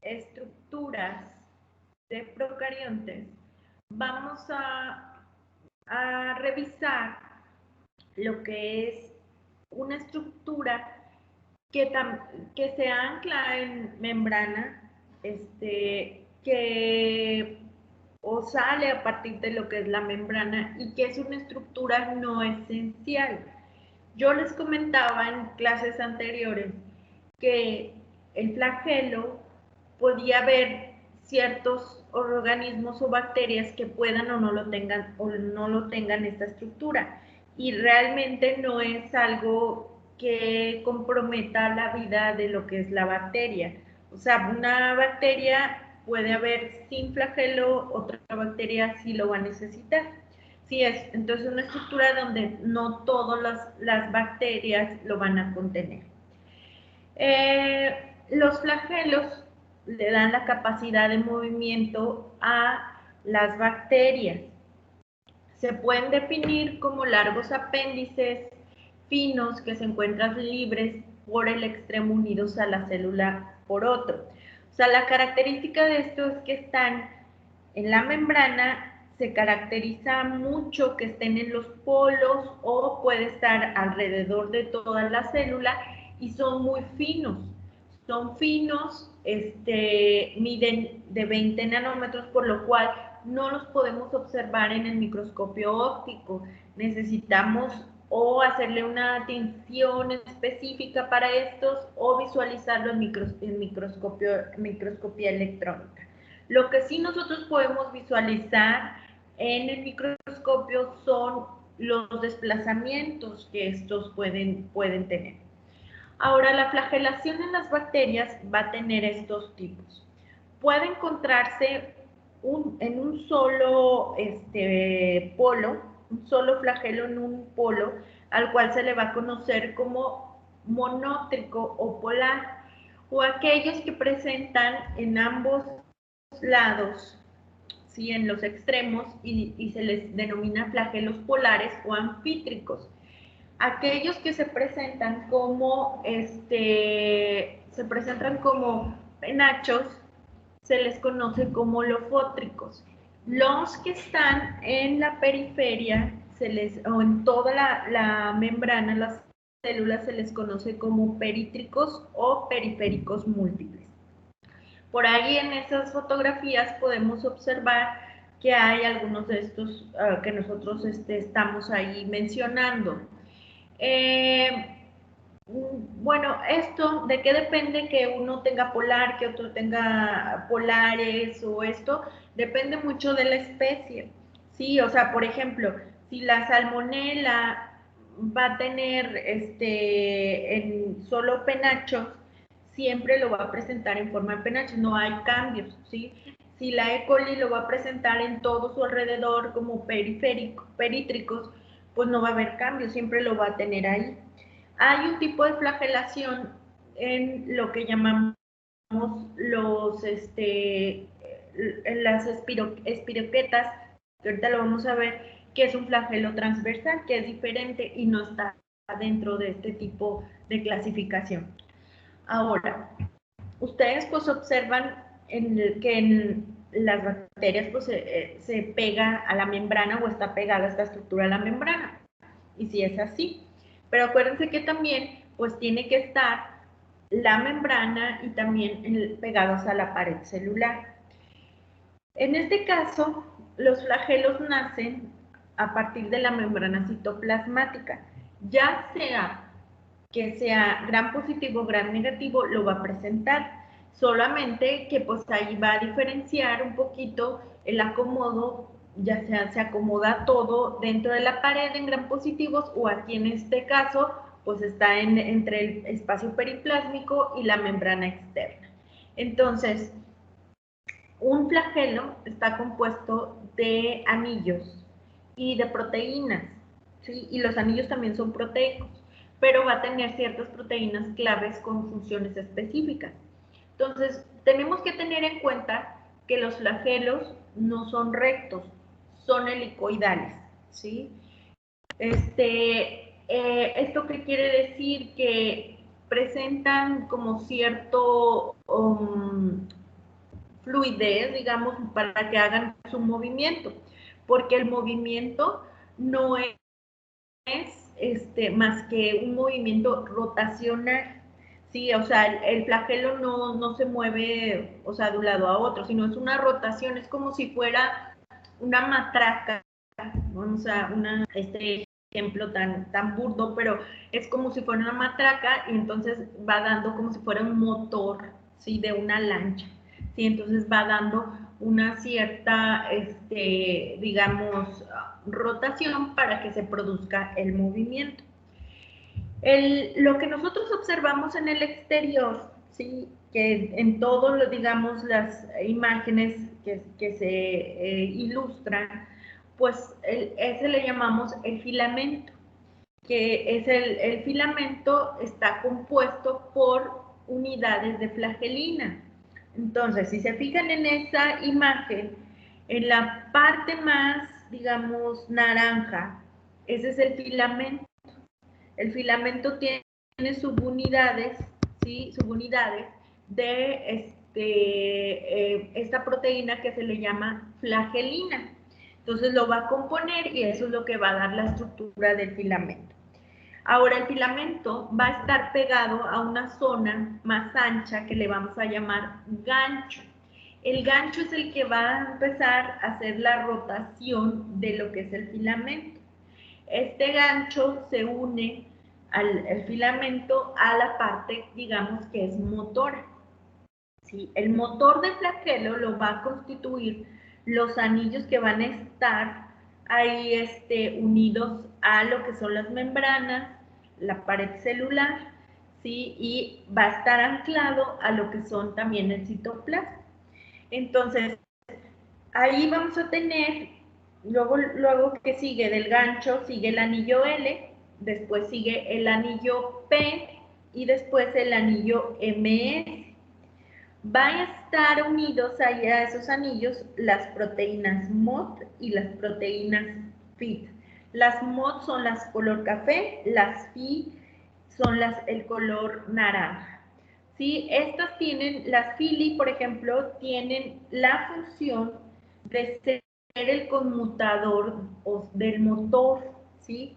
estructuras de procariontes, vamos a revisar lo que es una estructura que se ancla en membrana, que o sale a partir de lo que es la membrana y que es una estructura no esencial. Yo les comentaba en clases anteriores que el flagelo podía haber ciertos organismos o bacterias que puedan o no lo tengan esta estructura, y realmente no es algo que comprometa la vida de lo que es la bacteria. O sea, una bacteria puede haber sin flagelo, otra bacteria sí lo va a necesitar. Sí es, entonces una estructura donde no todas las bacterias lo van a contener. Los flagelos le dan la capacidad de movimiento a las bacterias. Se pueden definir como largos apéndices finos que se encuentran libres por el extremo unidos a la célula por otro. O sea, la característica de esto es que están en la membrana, se caracteriza mucho que estén en los polos o puede estar alrededor de toda la célula y son muy finos. Son finos, miden de 20 nanómetros, por lo cual no los podemos observar en el microscopio óptico. Necesitamos o hacerle una tinción específica para estos o visualizarlo en microscopía electrónica. Lo que sí nosotros podemos visualizar en el microscopio son los desplazamientos que estos pueden tener. Ahora, la flagelación en las bacterias va a tener estos tipos. Puede encontrarse en un solo polo, un solo flagelo en un polo, al cual se le va a conocer como monótrico o polar, o aquellos que presentan en ambos lados, ¿sí? En los extremos, y se les denomina flagelos polares o anfítricos. Aquellos que se presentan como penachos se les conoce como lofótricos. Los que están en la periferia o en toda la membrana, las células, se les conoce como perítricos o periféricos múltiples. Por ahí en esas fotografías podemos observar que hay algunos de estos que nosotros estamos ahí mencionando. Bueno, esto, ¿de qué depende que uno tenga polar, que otro tenga polares o esto? Depende mucho de la especie, ¿sí? O sea, por ejemplo, si la salmonela va a tener en solo penachos, siempre lo va a presentar en forma de penachos, no hay cambios, ¿sí? Si la E. coli lo va a presentar en todo su alrededor como perítricos, pues no va a haber cambios, siempre lo va a tener ahí. Hay un tipo de flagelación en lo que llamamos las espiroquetas, que ahorita lo vamos a ver, que es un flagelo transversal, que es diferente y no está dentro de este tipo de clasificación. Ahora, ustedes pues observan que en las bacterias pues se pega a la membrana o está pegada esta estructura a la membrana, y si es así. Pero acuérdense que también pues tiene que estar la membrana y también pegados a la pared celular. En este caso, los flagelos nacen a partir de la membrana citoplasmática, ya sea que sea gram positivo o gram negativo, lo va a presentar. Solamente que pues ahí va a diferenciar un poquito el acomodo, ya sea se acomoda todo dentro de la pared en gram positivos, o aquí en este caso pues está entre el espacio periplásmico y la membrana externa. Entonces, un flagelo está compuesto de anillos y de proteínas, ¿sí? Y los anillos también son proteicos, pero va a tener ciertas proteínas claves con funciones específicas. Entonces, tenemos que tener en cuenta que los flagelos no son rectos, son helicoidales, ¿sí? ¿Esto qué quiere decir? Que presentan como cierto fluidez, digamos, para que hagan su movimiento, porque el movimiento no es más que un movimiento rotacional, ¿sí? O sea, el flagelo no se mueve, o sea, de un lado a otro, sino es una rotación, es como si fuera una matraca, vamos a este ejemplo tan burdo, pero es como si fuera una matraca y entonces va dando como si fuera un motor, ¿sí? De una lancha, ¿sí? Entonces va dando una cierta, digamos, rotación para que se produzca el movimiento. Lo que nosotros observamos en el exterior, ¿sí? Que en todos, digamos, las imágenes que se ilustran, pues ese le llamamos el filamento, que es el filamento está compuesto por unidades de flagelina. Entonces, si se fijan en esa imagen, en la parte más, digamos, naranja, ese es el filamento. El filamento tiene subunidades, ¿sí? Subunidades de esta proteína que se le llama flagelina. Entonces lo va a componer y eso es lo que va a dar la estructura del filamento. Ahora el filamento va a estar pegado a una zona más ancha que le vamos a llamar gancho. El gancho es el que va a empezar a hacer la rotación de lo que es el filamento. Este gancho se une al filamento a la parte, digamos, que es motora. ¿Sí? El motor del flagelo lo va a constituir los anillos que van a estar ahí unidos a lo que son las membranas, la pared celular, ¿sí? Y va a estar anclado a lo que son también el citoplasma. Entonces, ahí vamos a tener, luego que sigue del gancho, sigue el anillo L, después sigue el anillo P y después el anillo MS. Van a estar unidos ahí a esos anillos las proteínas MOT y las proteínas FIT. Las MOT son las color café, las FI son el color naranja. ¿Sí? Estas tienen, las FILI, por ejemplo, tienen la función de ser el conmutador del motor, ¿sí?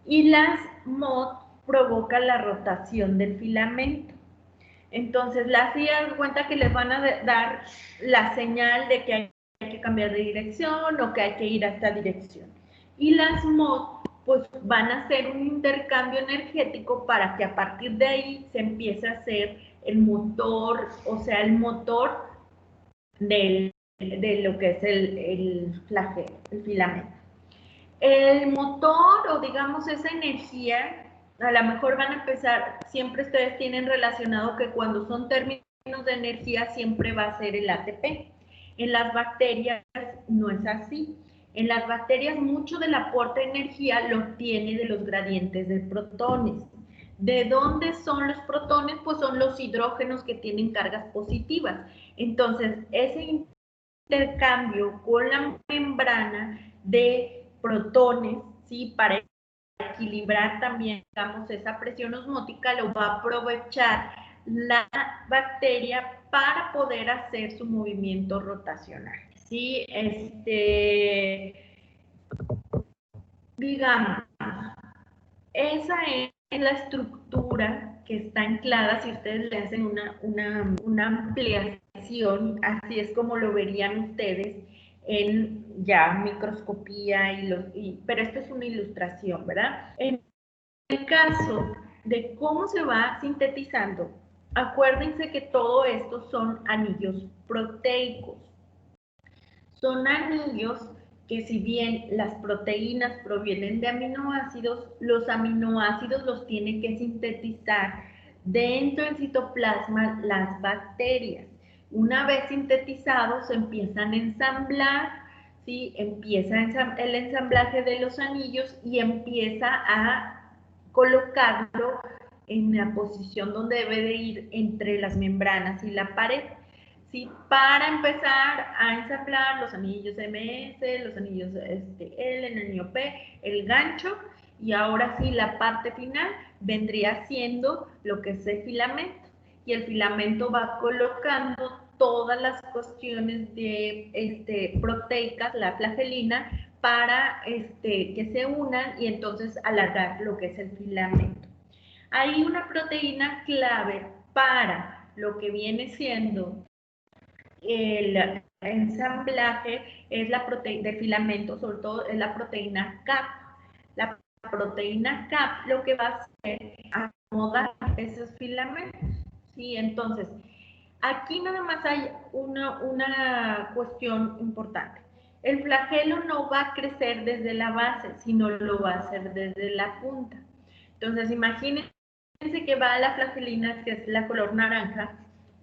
Y las MOT provocan la rotación del filamento. Entonces, las FIA dan cuenta que les van a dar la señal de que hay que cambiar de dirección o que hay que ir a esta dirección. Y las MOT, pues van a hacer un intercambio energético para que a partir de ahí se empiece a hacer el motor, o sea, el motor de lo que es el flagelo, el filamento. El motor, o digamos esa energía, a lo mejor van a empezar, siempre ustedes tienen relacionado que cuando son términos de energía siempre va a ser el ATP. En las bacterias no es así. En las bacterias mucho del aporte de energía lo obtiene de los gradientes de protones. ¿De dónde son los protones? Pues son los hidrógenos que tienen cargas positivas. Entonces, ese intercambio con la membrana de protones, ¿sí? Para equilibrar también, digamos, esa presión osmótica, lo va a aprovechar la bacteria para poder hacer su movimiento rotacional. Sí, digamos, esa es la estructura que está anclada, si ustedes le hacen una ampliación, así es como lo verían ustedes en ya microscopía, pero esto es una ilustración, ¿verdad? En el caso de cómo se va sintetizando, acuérdense que todo esto son anillos proteicos. Son anillos que si bien las proteínas provienen de aminoácidos, los aminoácidos los tienen que sintetizar dentro del citoplasma las bacterias. Una vez sintetizados, se empiezan a ensamblar, ¿sí? Empieza el ensamblaje de los anillos y empieza a colocarlo en la posición donde debe de ir entre las membranas y la pared. ¿Sí? Para empezar a ensamblar los anillos MS, los anillos L, el anillo P, el gancho, y ahora sí la parte final vendría siendo lo que es el filamento. y el filamento va colocando todas las cuestiones de proteicas, la flagelina, para que se unan y entonces alargar lo que es el filamento. Hay una proteína clave para lo que viene siendo el ensamblaje, es la proteína del filamento, sobre todo es la proteína CAP. La proteína CAP lo que va a hacer es acomodar esos filamentos. ¿Sí? Entonces, aquí nada más hay una cuestión importante. El flagelo no va a crecer desde la base, sino lo va a hacer desde la punta. Entonces, imagínense que va a la flagelina, que es la color naranja,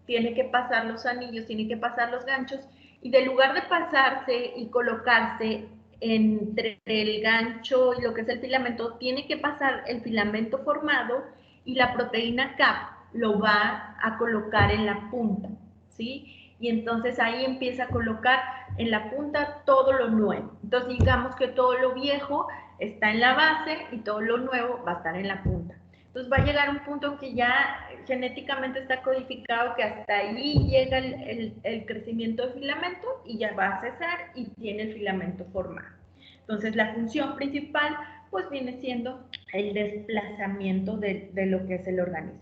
tiene que pasar los anillos, tiene que pasar los ganchos, y de lugar de pasarse y colocarse entre el gancho y lo que es el filamento, tiene que pasar el filamento formado y la proteína CAP lo va a colocar en la punta, ¿sí? Y entonces ahí empieza a colocar en la punta todo lo nuevo. Entonces digamos que todo lo viejo está en la base y todo lo nuevo va a estar en la punta. Entonces va a llegar un punto en que ya genéticamente está codificado que hasta ahí llega el crecimiento del filamento y ya va a cesar y tiene el filamento formado. Entonces la función principal pues viene siendo el desplazamiento de lo que es el organismo.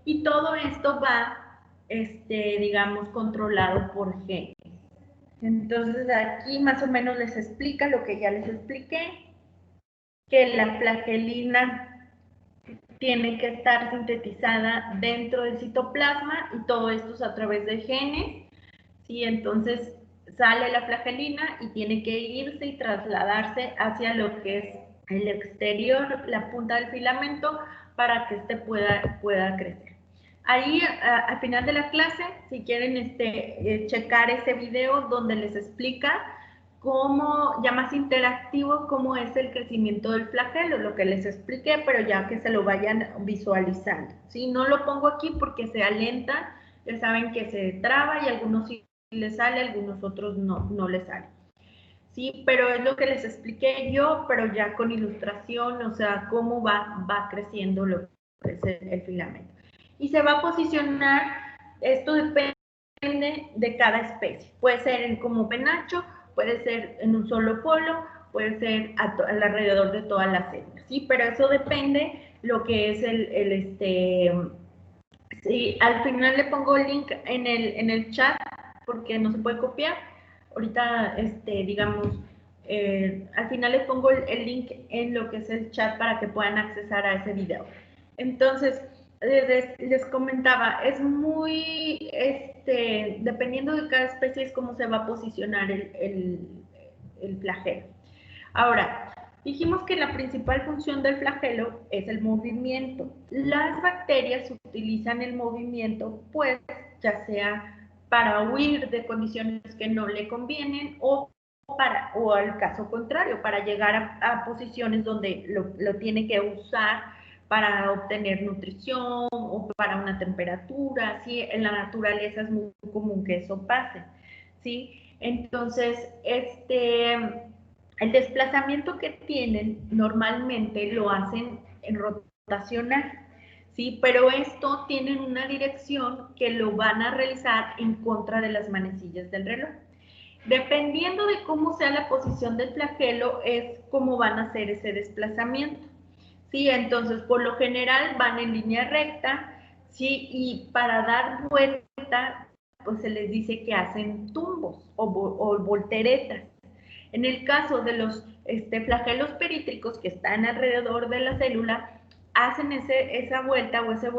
Y todo esto va, digamos, controlado por genes. Entonces aquí más o menos les explica lo que ya les expliqué, que la flagelina tiene que estar sintetizada dentro del citoplasma y todo esto es a través de genes, ¿sí? Entonces sale la flagelina y tiene que irse y trasladarse hacia lo que es el exterior, la punta del filamento, para que éste pueda crecer. Ahí al final de la clase, si quieren checar ese video donde les explica cómo, ya más interactivo, cómo es el crecimiento del flagelo, lo que les expliqué, pero ya que se lo vayan visualizando. ¿Sí? No lo pongo aquí porque se alenta, ya saben que se traba y algunos sí les sale, algunos otros no les sale. Sí, pero es lo que les expliqué yo, pero ya con ilustración, o sea, cómo va creciendo lo que es el filamento. Y se va a posicionar, esto depende de cada especie. Puede ser como penacho, puede ser en un solo polo, puede ser alrededor de todas las células, ¿sí? Pero eso depende lo que es sí, al final le pongo el link en el chat porque no se puede copiar. Ahorita, digamos, al final les pongo el link en lo que es el chat para que puedan accesar a ese video. Entonces, les comentaba, es muy, dependiendo de cada especie es cómo se va a posicionar el flagelo. Ahora, dijimos que la principal función del flagelo es el movimiento. Las bacterias utilizan el movimiento, pues, ya sea para huir de condiciones que no le convienen o al caso contrario, para llegar a posiciones donde lo tiene que usar para obtener nutrición o para una temperatura, ¿sí? En la naturaleza es muy común que eso pase, ¿sí? Entonces, el desplazamiento que tienen normalmente lo hacen en rotacional, ¿sí? Pero esto tienen una dirección que lo van a realizar en contra de las manecillas del reloj. Dependiendo de cómo sea la posición del flagelo, es cómo van a hacer ese desplazamiento, ¿sí? Entonces, por lo general van en línea recta, ¿sí? Y para dar vuelta, pues se les dice que hacen tumbos o volteretas. En el caso de los flagelos perítricos que están alrededor de la célula, hacen esa vuelta o ese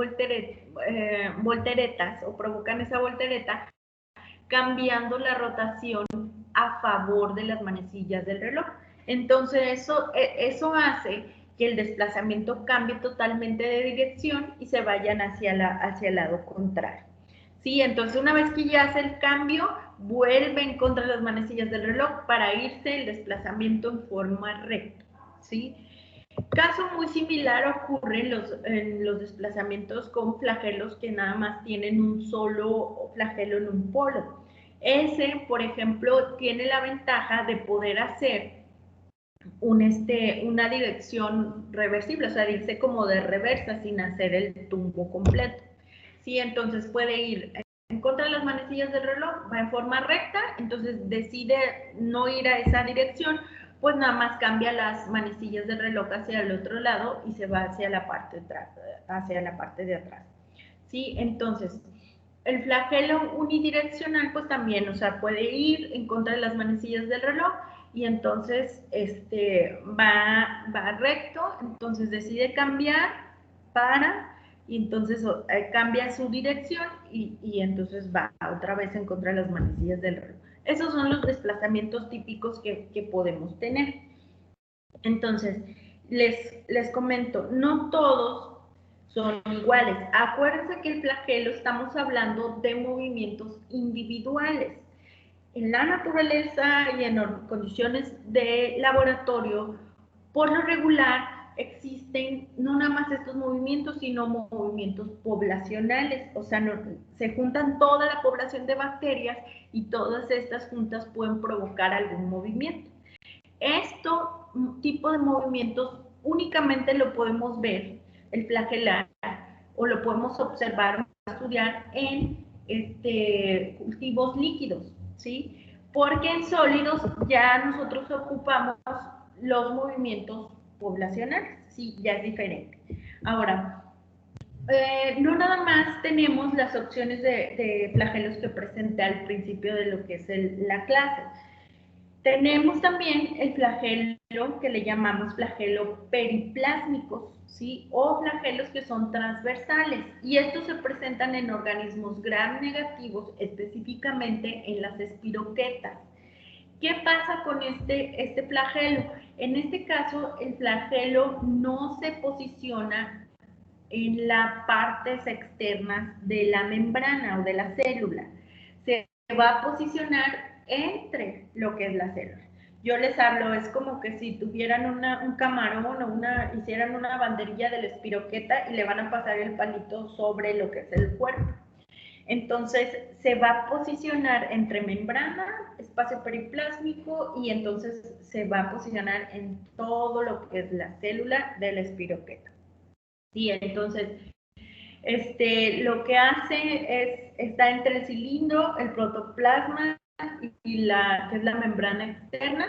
volteretas o provocan esa voltereta cambiando la rotación a favor de las manecillas del reloj. Entonces eso hace que el desplazamiento cambie totalmente de dirección y se vayan hacia el lado contrario. ¿Sí? Entonces una vez que ya hace el cambio, vuelven contra las manecillas del reloj para irse el desplazamiento en forma recta. ¿Sí? Caso muy similar ocurre en los desplazamientos con flagelos que nada más tienen un solo flagelo en un polo. Ese, por ejemplo, tiene la ventaja de poder hacer una dirección reversible, o sea, irse como de reversa sin hacer el tumbo completo. Sí, entonces puede ir en contra de las manecillas del reloj, va en forma recta, entonces decide no ir a esa dirección, pues nada más cambia las manecillas del reloj hacia el otro lado y se va hacia la parte de atrás. ¿Sí? Entonces, el flagelo unidireccional, pues también, o sea, puede ir en contra de las manecillas del reloj y entonces va recto, entonces decide cambiar, para, y entonces cambia su dirección y entonces va otra vez en contra de las manecillas del reloj. Esos son los desplazamientos típicos que podemos tener. Entonces, les comento, no todos son iguales. Acuérdense que el flagelo estamos hablando de movimientos individuales. En la naturaleza y en condiciones de laboratorio, por lo regular existen no nada más estos movimientos, sino movimientos poblacionales. O sea, se juntan toda la población de bacterias y todas estas juntas pueden provocar algún movimiento. Esto tipo de movimientos únicamente lo podemos ver, el flagelar, o lo podemos observar o estudiar en cultivos líquidos, ¿sí? Porque en sólidos ya nosotros ocupamos los movimientos poblacionales, ¿sí? Ya es diferente. Ahora, no nada más tenemos las opciones de flagelos que presenté al principio de lo que es la clase. Tenemos también el flagelo que le llamamos flagelo periplásmicos, ¿sí? O flagelos que son transversales. Y estos se presentan en organismos gram negativos, específicamente en las espiroquetas. ¿Qué pasa con este flagelo? En este caso, el flagelo no se posiciona en las partes externas de la membrana o de la célula. Se va a posicionar entre lo que es la célula. Yo les hablo, es como que si tuvieran un camarón o hicieran una banderilla de la espiroqueta y le van a pasar el palito sobre lo que es el cuerpo. Entonces se va a posicionar entre membrana, espacio periplásmico y entonces se va a posicionar en todo lo que es la célula de la espiroqueta. Sí, entonces lo que hace está entre el cilindro, el protoplasma y que es la membrana externa,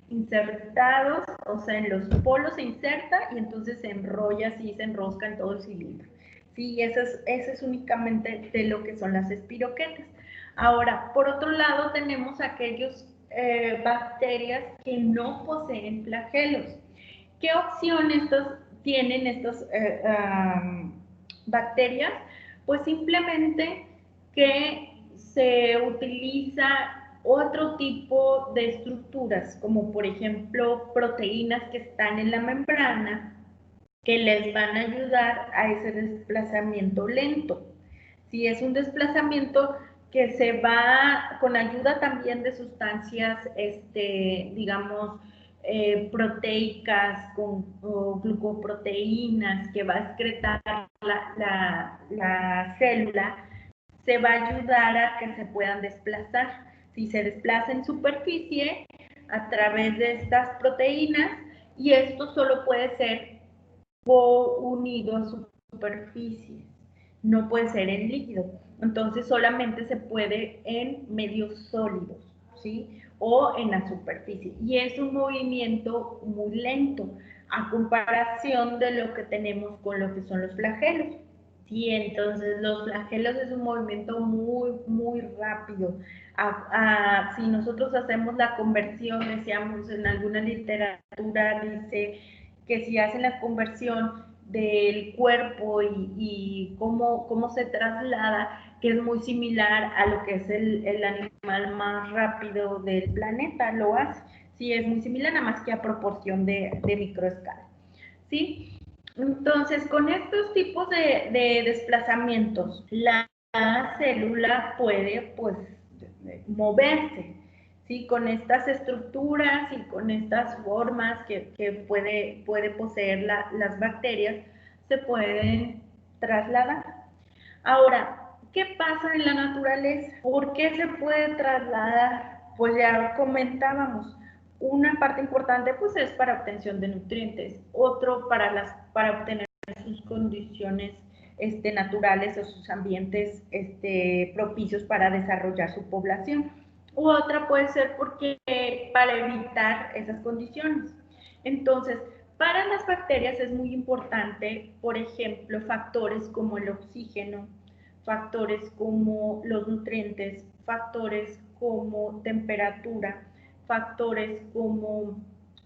insertados, o sea, en los polos se inserta y entonces se enrolla así, se enrosca en todo el cilindro. Sí, eso es únicamente de lo que son las espiroquetas. Ahora, por otro lado, tenemos aquellos bacterias que no poseen flagelos. ¿Qué opciones tienen estos bacterias? Pues simplemente que se utiliza otro tipo de estructuras, como por ejemplo proteínas que están en la membrana, que les van a ayudar a ese desplazamiento lento. Si es un desplazamiento que se va con ayuda también de sustancias, digamos, proteicas o glucoproteínas que va a excretar la célula, se va a ayudar a que se puedan desplazar. Si se desplaza en superficie a través de estas proteínas, y esto solo puede ser unido a superficies, no puede ser en líquido. Entonces solamente se puede en medios sólidos, ¿sí? O en la superficie. Y es un movimiento muy lento a comparación de lo que tenemos con lo que son los flagelos. Sí, entonces los flagelos es un movimiento muy, muy rápido. Si nosotros hacemos la conversión, decíamos en alguna literatura, dice que si hacen la conversión del cuerpo y cómo se traslada, que es muy similar a lo que es el animal más rápido del planeta, lo hace. Sí, es muy similar, nada más que a proporción de microescala. ¿Sí? Entonces, con estos tipos de desplazamientos, la célula puede, pues, moverse, ¿sí? Con estas estructuras y con estas formas que puede poseer las bacterias, se pueden trasladar. Ahora, ¿qué pasa en la naturaleza? ¿Por qué se puede trasladar? Pues ya comentábamos, una parte importante pues es para obtención de nutrientes, otro para obtener sus condiciones naturales o sus ambientes propicios para desarrollar su población. U otra puede ser porque para evitar esas condiciones. Entonces, para las bacterias es muy importante, por ejemplo, factores como el oxígeno, factores como los nutrientes, factores como temperatura, factores como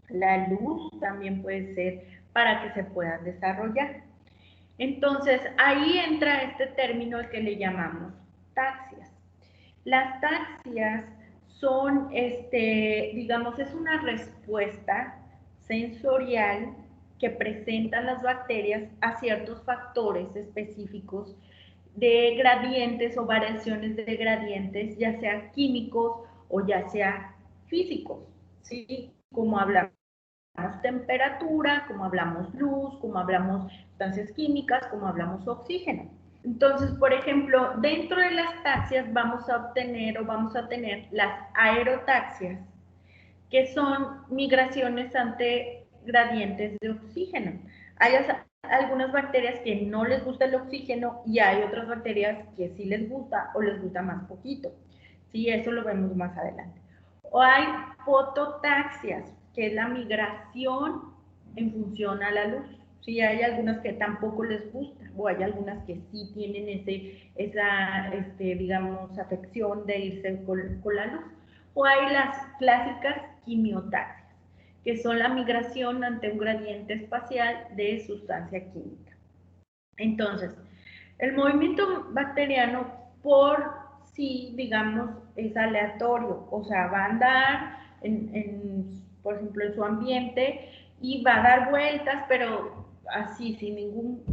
la luz también puede ser para que se puedan desarrollar. Entonces, ahí entra este término al que le llamamos taxias. Las taxias son, digamos, es una respuesta sensorial que presentan las bacterias a ciertos factores específicos de gradientes o variaciones de gradientes, ya sea químicos o ya sea físicos, ¿sí? Como hablamos temperatura, como hablamos luz, como hablamos sustancias químicas, como hablamos oxígeno. Entonces, por ejemplo, dentro de las taxias vamos a obtener o vamos a tener las aerotaxias, que son migraciones ante gradientes de oxígeno. Hay algunas bacterias que no les gusta el oxígeno y hay otras bacterias que sí les gusta o les gusta más poquito. Sí, eso lo vemos más adelante. O hay fototaxias, que es la migración en función a la luz. Sí, hay algunas que tampoco les gusta, o hay algunas que sí tienen esa, digamos, afección de irse con la luz. O hay las clásicas quimiotaxias, que son la migración ante un gradiente espacial de sustancia química. Entonces, el movimiento bacteriano por sí, digamos, es aleatorio, o sea, va a andar, por ejemplo, en su ambiente y va a dar vueltas, pero así, sin ningún,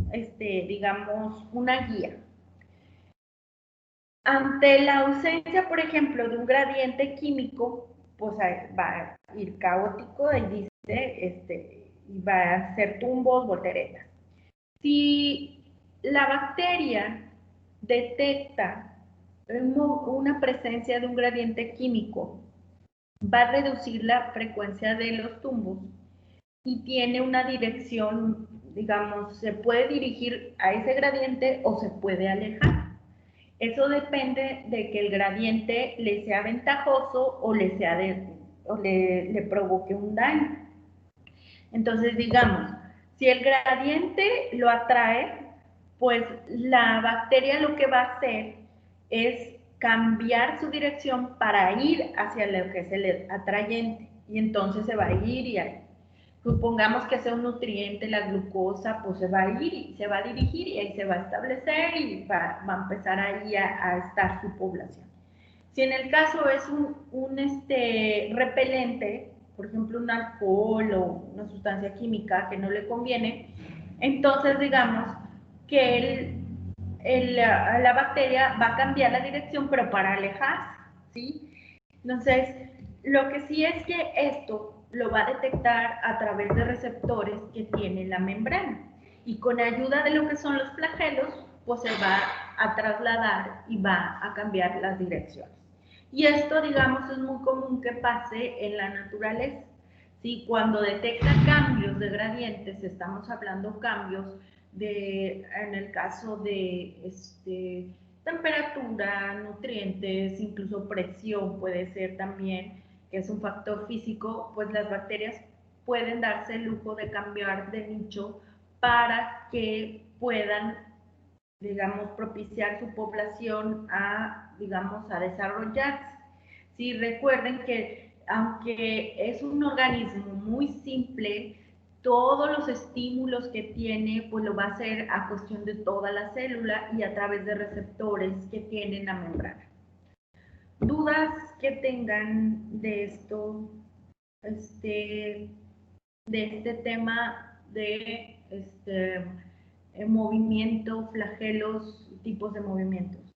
digamos, una guía. Ante la ausencia, por ejemplo, de un gradiente químico, pues va a ir caótico y dice, y va a hacer tumbos, volteretas. Si la bacteria detecta una presencia de un gradiente químico, va a reducir la frecuencia de los tumbos y tiene una dirección, digamos, se puede dirigir a ese gradiente o se puede alejar. Eso depende de que el gradiente le sea ventajoso o le provoque un daño. Entonces, digamos, si el gradiente lo atrae, pues la bacteria lo que va a hacer es cambiar su dirección para ir hacia lo que es el atrayente. Y entonces se va a ir y ahí. Supongamos que sea un nutriente, la glucosa, pues se va a ir y se va a dirigir y ahí se va a establecer y va a empezar ahí a estar su población. Si en el caso es un repelente, por ejemplo un alcohol o una sustancia química que no le conviene, entonces digamos que la bacteria va a cambiar la dirección pero para alejarse, ¿sí? Entonces, lo que sí es que esto lo va a detectar a través de receptores que tiene la membrana y con ayuda de lo que son los flagelos, pues se va a trasladar y va a cambiar las direcciones. Y esto, digamos, es muy común que pase en la naturaleza. ¿Sí? Cuando detecta cambios de gradientes, estamos hablando cambios en el caso de temperatura, nutrientes, incluso presión puede ser también, que es un factor físico, pues las bacterias pueden darse el lujo de cambiar de nicho para que puedan, digamos, propiciar su población digamos, a desarrollarse. Sí, recuerden que aunque es un organismo muy simple, todos los estímulos que tiene, pues lo va a hacer a cuestión de toda la célula y a través de receptores que tienen la membrana. ¿Dudas que tengan de esto, de este tema de movimiento, flagelos, tipos de movimientos?